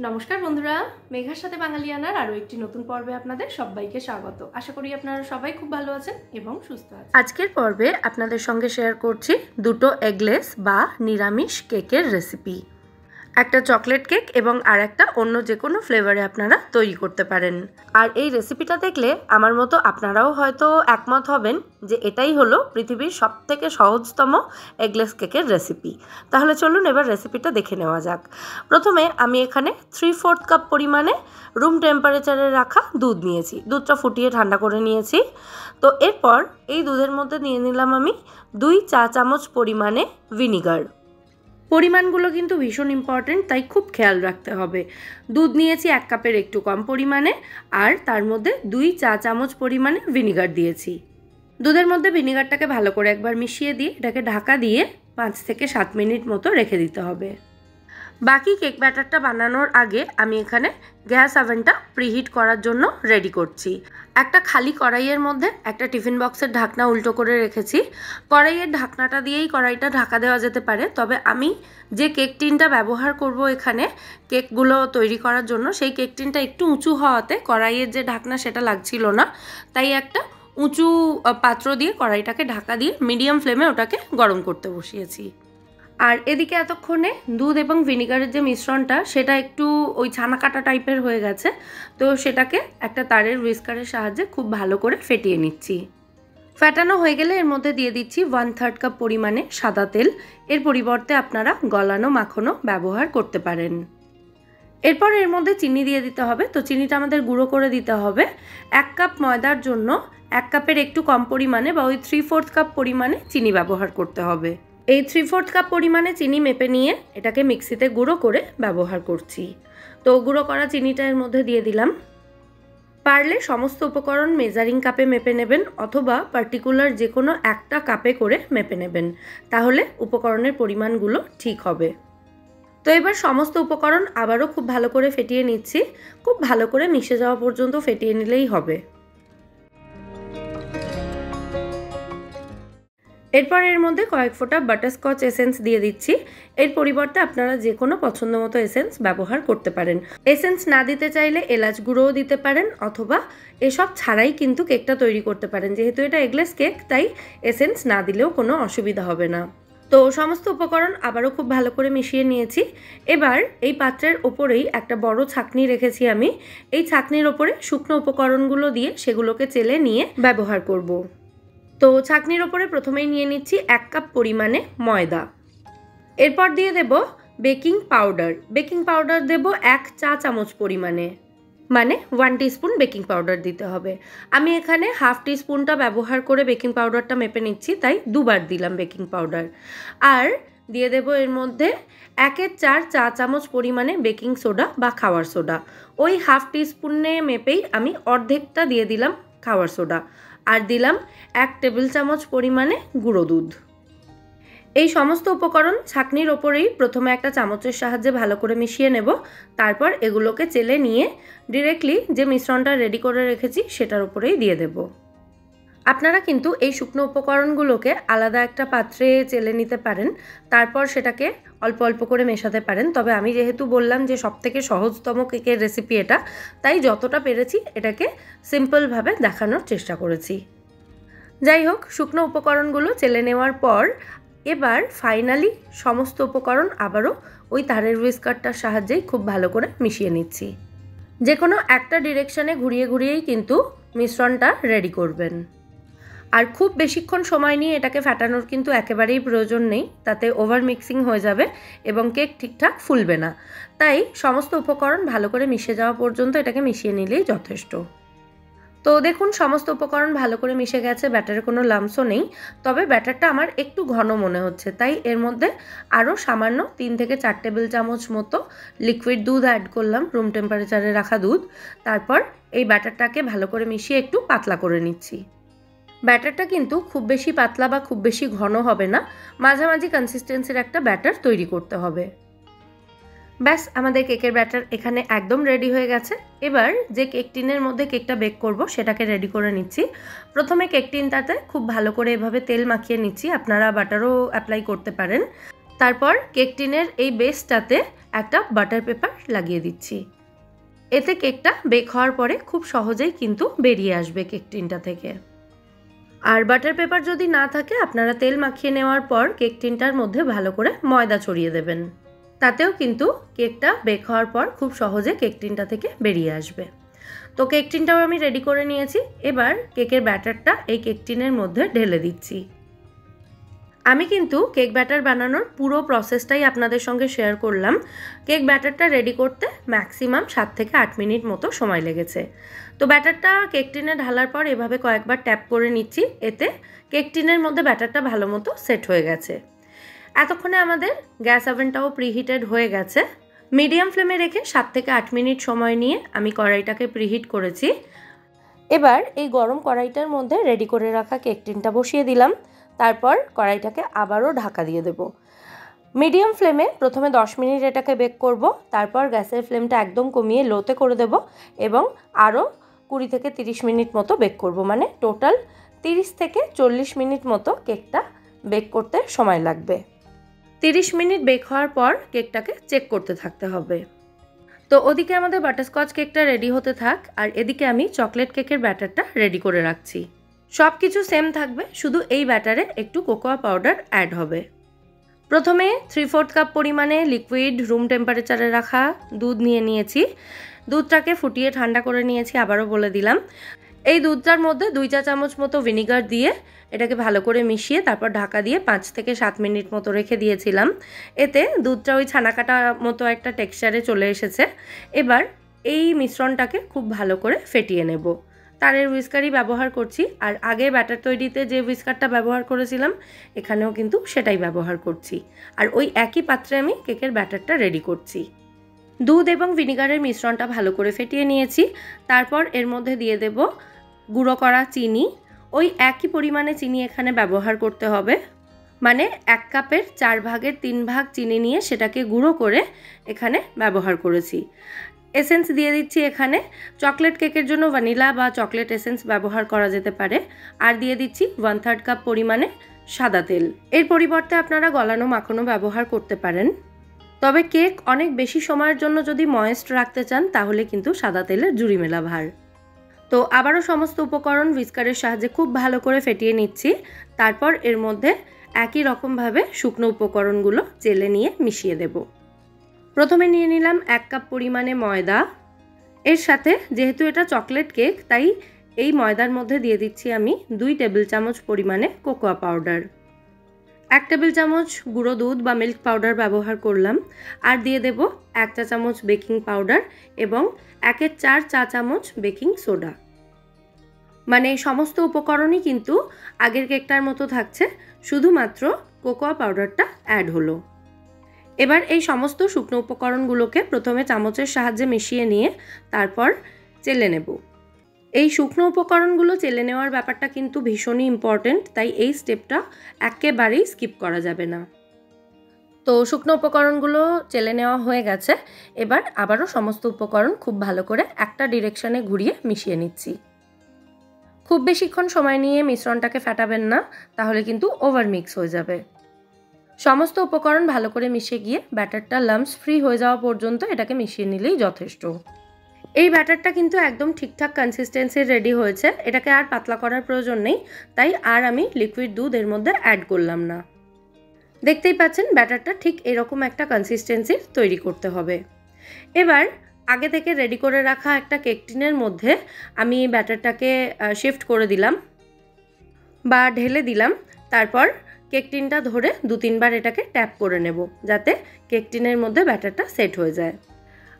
নমস্কার বন্ধুরা, মেঘার সাথে বাঙালিয়ানার আরও একটি নতুন পর্বে আপনাদের সবাইকে স্বাগত। আশা করি আপনারা সবাই খুব ভালো আছেন এবং সুস্থ আছেন। আজকের পর্বে আপনাদের সঙ্গে শেয়ার করছি দুটো এগলেস বা নিরামিষ কেকের রেসিপি। একটা চকলেট কেক এবং আর একটা অন্য যে কোনো ফ্লেভারে আপনারা তৈরি করতে পারেন। আর এই রেসিপিটা দেখলে আমার মতো আপনারাও হয়তো একমত হবেন যে এটাই হলো পৃথিবীর সবথেকে সহজতম এগলেস কেকের রেসিপি। তাহলে চলুন এবার রেসিপিটা দেখে নেওয়া যাক। প্রথমে আমি এখানে 3/4 কাপ পরিমাণে রুম টেম্পারেচারে রাখা দুধ নিয়েছি। দুধটা ফুটিয়ে ঠান্ডা করে নিয়েছি। তো এরপর এই দুধের মধ্যে নিয়ে নিলাম আমি 2 চা চামচ পরিমাণে ভিনিগার। পরিমাণগুলো কিন্তু ভীষণ ইম্পর্টেন্ট, তাই খুব খেয়াল রাখতে হবে। দুধ নিয়েছি 1 কাপের একটু কম পরিমাণে, আর তার মধ্যে 2 চা চামচ পরিমাণে ভিনিগার দিয়েছি। দুধের মধ্যে ভিনিগারটাকে ভালো করে একবার মিশিয়ে দিয়ে এটাকে ঢাকা দিয়ে 5 থেকে 7 মিনিট মতো রেখে দিতে হবে। বাকি কেক ব্যাটারটা বানানোর আগে আমি এখানে গ্যাস ওভেনটা প্রিহিট করার জন্য রেডি করছি। একটা খালি কড়াইয়ের মধ্যে একটা টিফিন বক্সের ঢাকনা উল্টো করে রেখেছি। কড়াইয়ের ঢাকনাটা দিয়েই কড়াইটা ঢাকা দেওয়া যেতে পারে, তবে আমি যে কেক টিনটা ব্যবহার করব এখানে কেকগুলো তৈরি করার জন্য, সেই কেক টিনটা একটু উঁচু হওয়াতে কড়াইয়ের যে ঢাকনা সেটা লাগছিল না, তাই একটা উঁচু পাত্র দিয়ে কড়াইটাকে ঢাকা দিয়ে মিডিয়াম ফ্লেমে ওটাকে গরম করতে বসিয়েছি। আর এদিকে এতক্ষণে দুধ এবং ভিনিগারের যে মিশ্রণটা সেটা একটু ওই ছানা কাটা টাইপের হয়ে গেছে, তো সেটাকে একটা তারের হুইস্কারের সাহায্যে খুব ভালো করে ফেটিয়ে নিচ্ছি। ফেটানো হয়ে গেলে এর মধ্যে দিয়ে দিচ্ছি 1/3 কাপ পরিমাণে সাদা তেল। এর পরিবর্তে আপনারা গলানো মাখনও ব্যবহার করতে পারেন। এরপর এর মধ্যে চিনি দিয়ে দিতে হবে। তো চিনিটা আমাদের গুঁড়ো করে দিতে হবে। 1 কাপ ময়দার জন্য 1 কাপের একটু কম পরিমাণে বা ওই 3/4 কাপ পরিমাণে চিনি ব্যবহার করতে হবে। এই 3/4 কাপ পরিমাণে চিনি মেপে নিয়ে এটাকে মিক্সিতে গুঁড়ো করে ব্যবহার করছি। তো গুঁড়ো করা চিনিটা এর মধ্যে দিয়ে দিলাম। পারলে সমস্ত উপকরণ মেজারিং কাপে মেপে নেবেন, অথবা পার্টিকুলার যে কোনো একটা কাপে করে মেপে নেবেন, তাহলে উপকরণের পরিমাণগুলো ঠিক হবে। তো এবার সমস্ত উপকরণ আবারও খুব ভালো করে ফেটিয়ে নিচ্ছি। খুব ভালো করে মিশে যাওয়া পর্যন্ত ফেটিয়ে নিলেই হবে। এরপর এর মধ্যে কয়েক ফোঁটা বাটারস্কচ এসেন্স দিয়ে দিচ্ছি। এর পরিবর্তে আপনারা যে কোনো পছন্দ মতো এসেন্স ব্যবহার করতে পারেন। এসেন্স না দিতে চাইলে এলাচ গুঁড়োও দিতে পারেন, অথবা এসব ছাড়াই কিন্তু কেকটা তৈরি করতে পারেন। যেহেতু এটা এগলেস কেক, তাই এসেন্স না দিলেও কোনো অসুবিধা হবে না। তো সমস্ত উপকরণ আবারও খুব ভালো করে মিশিয়ে নিয়েছি। এবার এই পাত্রের ওপরেই একটা বড় ছাঁকনি রেখেছি আমি। এই ছাঁকনির ওপরে শুকনো উপকরণগুলো দিয়ে সেগুলোকে চেলে নিয়ে ব্যবহার করব। তো ছাঁকনির ওপরে প্রথমেই নিয়ে নিচ্ছি 1 কাপ পরিমাণে ময়দা। এরপর দিয়ে দেব বেকিং পাউডার। বেকিং পাউডার দেব 1 চা চামচ পরিমাণে, মানে 1 টিস্পুন বেকিং পাউডার দিতে হবে। আমি এখানে 1/2 টিস্পুনটা ব্যবহার করে বেকিং পাউডারটা মেপে নিচ্ছি, তাই দুবার দিলাম বেকিং পাউডার। আর দিয়ে দেব এর মধ্যে 1/4 চা চামচ পরিমাণে বেকিং সোডা বা খাওয়ার সোডা। ওই 1/2 টিস্পুনে মেপেই আমি অর্ধেকটা দিয়ে দিলাম খাওয়ার সোডা। আর দিলাম 1 টেবিল চামচ পরিমাণে গুঁড়ো দুধ। এই সমস্ত উপকরণ ছাঁকনির ওপরেই প্রথমে একটা চামচের সাহায্যে ভালো করে মিশিয়ে নেব। তারপর এগুলোকে চেলে নিয়ে ডিরেক্টলি যে মিশ্রণটা রেডি করে রেখেছি সেটার উপরেই দিয়ে দেব। আপনারা কিন্তু এই শুকনো উপকরণগুলোকে আলাদা একটা পাত্রে চেলে নিতে পারেন, তারপর সেটাকে অল্প অল্প করে মেশাতে পারেন। তবে আমি যেহেতু বললাম যে সবথেকে সহজতম কেকের রেসিপি এটা, তাই যতটা পেরেছি এটাকে সিম্পলভাবে দেখানোর চেষ্টা করেছি। যাই হোক, শুকনো উপকরণগুলো চেলে নেওয়ার পর এবার ফাইনালি সমস্ত উপকরণ আবারও ওই তারের হুইস্কারটার সাহায্যেই খুব ভালো করে মিশিয়ে নিচ্ছি। যে কোনো একটা ডিরেকশনে ঘুরিয়ে ঘুরিয়েই কিন্তু মিশ্রণটা রেডি করবেন। আর খুব বেশিক্ষণ সময় নিয়ে এটাকে ফাটানোর কিন্তু একেবারেই প্রয়োজন নেই, তাতে ওভার মিক্সিং হয়ে যাবে এবং কেক ঠিকঠাক ফুলবে না। তাই সমস্ত উপকরণ ভালো করে মিশে যাওয়া পর্যন্ত এটাকে মিশিয়ে নিলেই যথেষ্ট। তো দেখুন সমস্ত উপকরণ ভালো করে মিশে গেছে, ব্যাটারে কোনো লাম্পসও নেই। তবে ব্যাটারটা আমার একটু ঘন মনে হচ্ছে, তাই এর মধ্যে আরও সামান্য 3 থেকে 4 টেবিল চামচ মতো লিকুইড দুধ অ্যাড করলাম, রুম টেম্পারেচারে রাখা দুধ। তারপর এই ব্যাটারটাকে ভালো করে মিশিয়ে একটু পাতলা করে নিচ্ছি। ব্যাটারটা কিন্তু খুব বেশি পাতলা বা খুব বেশি ঘন হবে না, মাঝামাঝি কনসিস্টেন্সির একটা ব্যাটার তৈরি করতে হবে। ব্যাস, আমাদের কেকের ব্যাটার এখানে একদম রেডি হয়ে গেছে। এবার যে কেক টিনের মধ্যে কেকটা বেক করব সেটাকে রেডি করে নিচ্ছি। প্রথমে কেক টিনটাতে খুব ভালো করে এভাবে তেল মাখিয়ে নিচ্ছি, আপনারা বাটারও অ্যাপ্লাই করতে পারেন। তারপর কেক টিনের এই বেসটাতে একটা বাটার পেপার লাগিয়ে দিচ্ছি। এতে কেকটা বেক হওয়ার পরে খুব সহজেই কিন্তু বেরিয়ে আসবে কেক টিনটা থেকে। আর বাটার পেপার যদি না থাকে আপনারা তেল মাখিয়ে নেওয়ার পর কেক টিনটার মধ্যে ভালো করে ময়দা ছড়িয়ে দেবেন, তাতেও কিন্তু কেকটা বেক হওয়ার পর খুব সহজে কেক টিনটা থেকে বেরিয়ে আসবে। তো কেক টিনটাও আমি রেডি করে নিয়েছি। এবার কেকের ব্যাটারটা এই কেক টিনের মধ্যে ঢেলে দিচ্ছি। আমি কিন্তু কেক ব্যাটার বানানোর পুরো প্রসেসটাই আপনাদের সঙ্গে শেয়ার করলাম। কেক ব্যাটারটা রেডি করতে ম্যাক্সিমাম 7 থেকে 8 মিনিট মতো সময় লেগেছে। তো ব্যাটারটা কেক টিনে ঢালার পর এভাবে কয়েকবার ট্যাপ করে নিচ্ছি, এতে কেক টিনের মধ্যে ব্যাটারটা ভালো মতো সেট হয়ে গেছে। এতক্ষণে আমাদের গ্যাস ওভেনটাও প্রিহিটেড হয়ে গেছে। মিডিয়াম ফ্লেমে রেখে 7 থেকে 8 মিনিট সময় নিয়ে আমি কড়াইটাকে প্রিহিট করেছি। এবার এই গরম কড়াইটার মধ্যে রেডি করে রাখা কেক টিনটা বসিয়ে দিলাম। তারপর কড়াইটাকে আবারও ঢাকা দিয়ে দেব। মিডিয়াম ফ্লেমে প্রথমে 10 মিনিট এটাকে বেক করব, তারপর গ্যাসের ফ্লেমটা একদম কমিয়ে লোতে করে দেব এবং আরও 20 থেকে 30 মিনিট মতো বেক করব। মানে টোটাল 30 থেকে 40 মিনিট মতো কেকটা বেক করতে সময় লাগবে। 30 মিনিট বেক হওয়ার পর কেকটাকে চেক করতে থাকতে হবে। তো ওদিকে আমাদের বাটারস্কচ কেকটা রেডি হতে থাক, আর এদিকে আমি চকলেট কেকের ব্যাটারটা রেডি করে রাখছি। সব কিছু সেম থাকবে, শুধু এই ব্যাটারে একটু কোকোয়া পাউডার অ্যাড হবে। প্রথমে 3/4 কাপ পরিমাণে লিকুইড রুম টেম্পারেচারে রাখা দুধ নিয়ে নিয়েছি। দুধটাকে ফুটিয়ে ঠান্ডা করে নিয়েছি, আবারও বলে দিলাম। এই দুধটার মধ্যে 2 চা চামচ মতো ভিনিগার দিয়ে এটাকে ভালো করে মিশিয়ে তারপর ঢাকা দিয়ে 5 থেকে 7 মিনিট মতো রেখে দিয়েছিলাম। এতে দুধটা ওই ছানা কাটা মতো একটা টেক্সচারে চলে এসেছে। এবার এই মিশ্রণটাকে খুব ভালো করে ফেটিয়ে নেব। তারের হুইস্কারই ব্যবহার করছি, আর আগে ব্যাটার তৈরিতে যে হুইস্কারটা ব্যবহার করেছিলাম এখানেও কিন্তু সেটাই ব্যবহার করছি। আর ওই একই পাত্রে আমি কেকের ব্যাটারটা রেডি করছি। দুধ এবং ভিনিগারের মিশ্রণটা ভালো করে ফেটিয়ে নিয়েছি। তারপর এর মধ্যে দিয়ে দেব গুঁড়ো করা চিনি। ওই একই পরিমাণে চিনি এখানে ব্যবহার করতে হবে, মানে 1 কাপের 4 ভাগের 3 ভাগ চিনি নিয়ে সেটাকে গুঁড়ো করে এখানে ব্যবহার করেছি। এসেন্স দিয়ে দিচ্ছি এখানে। চকলেট কেকের জন্য ভ্যানিলা বা চকলেট এসেন্স ব্যবহার করা যেতে পারে। আর দিয়ে দিচ্ছি 1/3 কাপ পরিমাণে সাদা তেল। এর পরিবর্তে আপনারা গলানো মাখনও ব্যবহার করতে পারেন, তবে কেক অনেক বেশি সময়ের জন্য যদি ময়েস্ট রাখতে চান তাহলে কিন্তু সাদা তেলের জুড়ি মেলা ভার। তো আবারও সমস্ত উপকরণ হুইস্কারের সাহায্যে খুব ভালো করে ফেটিয়ে নিচ্ছি। তারপর এর মধ্যে একই রকমভাবে শুকনো উপকরণগুলো চেলে নিয়ে মিশিয়ে দেব। প্রথমে নিয়ে নিলাম 1 কাপ পরিমাণে ময়দা। এর সাথে যেহেতু এটা চকলেট কেক তাই এই ময়দার মধ্যে দিয়ে দিচ্ছি আমি 2 টেবিল চামচ পরিমাণে কোকোয়া পাউডার। 1 টেবিল চামচ গুঁড়ো দুধ বা মিল্ক পাউডার ব্যবহার করলাম। আর দিয়ে দেব 1 চা চামচ বেকিং পাউডার এবং 1/4 চা চামচ বেকিং সোডা। মানে সমস্ত উপকরণই কিন্তু আগের কেকটার মতো থাকছে, শুধুমাত্র কোকোয়া পাউডারটা অ্যাড হলো। এবার এই সমস্ত শুকনো উপকরণগুলোকে প্রথমে চামচের সাহায্যে মিশিয়ে নিয়ে তারপর চেলে নেব। এই শুকনো উপকরণগুলো চেলে নেওয়ার ব্যাপারটা কিন্তু ভীষণই ইম্পর্টেন্ট, তাই এই স্টেপটা একেবারেই স্কিপ করা যাবে না। তো শুকনো উপকরণগুলো চেলে নেওয়া হয়ে গেছে। এবার আবারও সমস্ত উপকরণ খুব ভালো করে একটা ডিরেকশনে ঘুরিয়ে মিশিয়ে নিচ্ছি। খুব বেশিক্ষণ সময় নিয়ে মিশ্রণটাকে ফেটাবেন না, তাহলে কিন্তু ওভার মিক্স হয়ে যাবে। সমস্ত উপকরণ ভালো করে মিশে গিয়ে ব্যাটারটা লাম্পস ফ্রি হয়ে যাওয়া পর্যন্ত এটাকে মিশিয়ে নিলেই যথেষ্ট। এই ব্যাটারটা কিন্তু একদম ঠিকঠাক কনসিস্টেন্সির রেডি হয়েছে, এটাকে আর পাতলা করার প্রয়োজন নেই, তাই আর আমি লিকুইড দুধ এর মধ্যে অ্যাড করলাম না। দেখতেই পাচ্ছেন ব্যাটারটা ঠিক এরকম একটা কনসিস্টেন্সির তৈরি করতে হবে। এবার আগে থেকে রেডি করে রাখা একটা কেক টিনের মধ্যে আমি ব্যাটারটাকে শিফট করে দিলাম বা ঢেলে দিলাম। তারপর কেক টিনটা ধরে 2-3 বার এটাকে ট্যাপ করে নেব, যাতে কেক টিনের মধ্যে ব্যাটারটা সেট হয়ে যায়।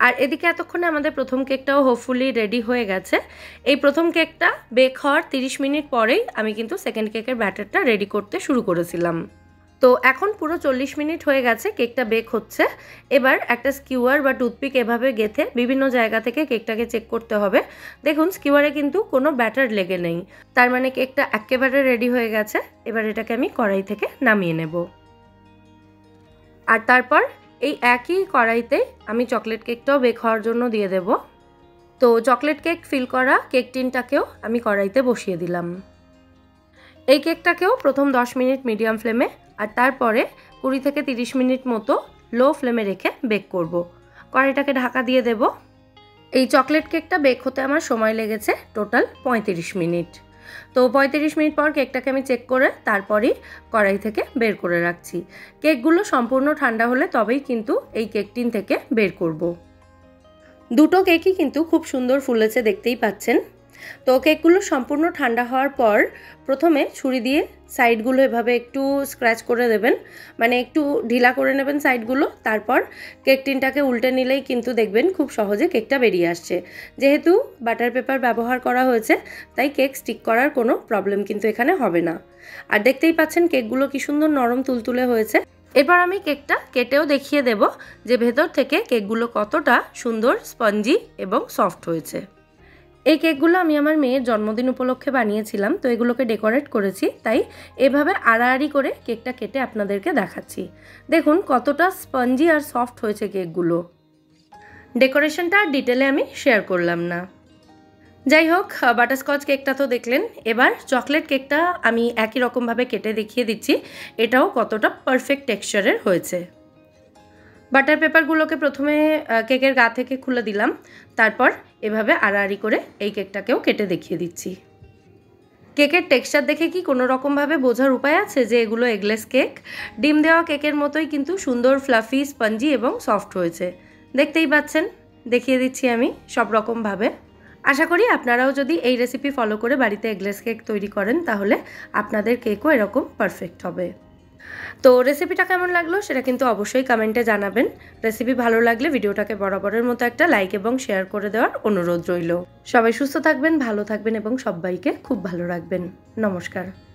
আর এদিকে এতক্ষণে আমাদের প্রথম কেকটাও হোপফুলি রেডি হয়ে গেছে। এই প্রথম কেকটা বেক হওয়ার 30 মিনিট পরেই আমি কিন্তু সেকেন্ড কেকের ব্যাটারটা রেডি করতে শুরু করেছিলাম। তো এখন পুরো 40 মিনিট হয়ে গেছে, কেকটা বেক হচ্ছে। এবার একটা স্কিউয়ার বা টুথপিক এভাবে গেঁথে বিভিন্ন জায়গা থেকে কেকটাকে চেক করতে হবে। দেখুন স্কিউয়ারে কিন্তু কোনো ব্যাটার লেগে নেই, তার মানে কেকটা একেবারে রেডি হয়ে গেছে। এবার এটাকে আমি কড়াই থেকে নামিয়ে নেব। আর তারপর এই একই কড়াইতে আমি চকলেট কেকটাও বেক হওয়ার জন্য দিয়ে দেব। তো চকলেট কেক ফিল করা কেক টিনটাকেও আমি কড়াইতে বসিয়ে দিলাম। এই কেকটাকেও প্রথম 10 মিনিট মিডিয়াম ফ্লেমে আর তারপরে 20 থেকে 30 মিনিট মতো লো ফ্লেমে রেখে বেক করব। কড়াইটাকে ঢাকা দিয়ে দেব। এই চকলেট কেকটা বেক হতে আমার সময় লেগেছে টোটাল 35 মিনিট। তো 35 মিনিট পর কেকটাকে আমি চেক করে তারপরই কড়াই থেকে বের করে রাখছি। কেকগুলো সম্পূর্ণ ঠান্ডা হলে তবেই কিন্তু এই কেক টিন থেকে বের করব। দুটো কেকই কিন্তু খুব সুন্দর ফুলেছে, দেখতেই পাচ্ছেন। তো কেকগুলো সম্পূর্ণ ঠান্ডা হওয়ার পর প্রথমে ছুরি দিয়ে সাইডগুলো এভাবে একটু স্ক্র্যাচ করে দেবেন, মানে একটু ঢিলা করে নেবেন সাইডগুলো। তারপর কেক টিনটাকে উল্টে নিলেই কিন্তু দেখবেন খুব সহজে কেকটা বেরিয়ে আসছে। যেহেতু বাটার পেপার ব্যবহার করা হয়েছে তাই কেক স্টিক করার কোনো প্রবলেম কিন্তু এখানে হবে না। আর দেখতেই পাচ্ছেন কেকগুলো কি সুন্দর নরম তুলতুলে হয়েছে। এবার আমি কেকটা কেটেও দেখিয়ে দেব যে ভেতর থেকে কেকগুলো কতটা সুন্দর স্পঞ্জি এবং সফট হয়েছে। এই কেকগুলো আমি আমার মেয়ের জন্মদিন উপলক্ষে বানিয়েছিলাম, তো এগুলোকে ডেকোরেট করেছি, তাই এভাবে আড়াআড়ি করে কেকটা কেটে আপনাদেরকে দেখাচ্ছি। দেখুন কতটা স্পঞ্জি আর সফট হয়েছে কেকগুলো। ডেকোরেশনটা আর ডিটেলে আমি শেয়ার করলাম না। যাই হোক, বাটারস্কচ কেকটা তো দেখলেন। এবার চকলেট কেকটা আমি একই রকমভাবে কেটে দেখিয়ে দিচ্ছি এটাও কতটা পারফেক্ট টেক্সচারের হয়েছে। বাটার পেপারগুলোকে প্রথমে কেকের গা থেকে খুলে দিলাম, তারপর এভাবে আড়াআড়ি করে এই কেকটাকেও কেটে দেখিয়ে দিচ্ছি। কেকের টেক্সচার দেখে কি কোনো রকমভাবে বোঝার উপায় আছে যে এগুলো এগলেস কেক? ডিম দেওয়া কেকের মতোই কিন্তু সুন্দর ফ্লাফি, স্পঞ্জি এবং সফট হয়েছে। দেখতেই পাচ্ছেন, দেখিয়ে দিচ্ছি আমি সব রকমভাবে। আশা করি আপনারাও যদি এই রেসিপি ফলো করে বাড়িতে এগলেস কেক তৈরি করেন তাহলে আপনাদের কেকও এরকম পারফেক্ট হবে। তো রেসিপিটা কেমন লাগলো সেটা কিন্তু অবশ্যই কমেন্টে জানাবেন। রেসিপি ভালো লাগলে ভিডিওটাকে বরাবরের মতো একটা লাইক এবং শেয়ার করে দেওয়ার অনুরোধ রইল। সবাই সুস্থ থাকবেন, ভালো থাকবেন এবং সবাইকে খুব ভালো রাখবেন। নমস্কার।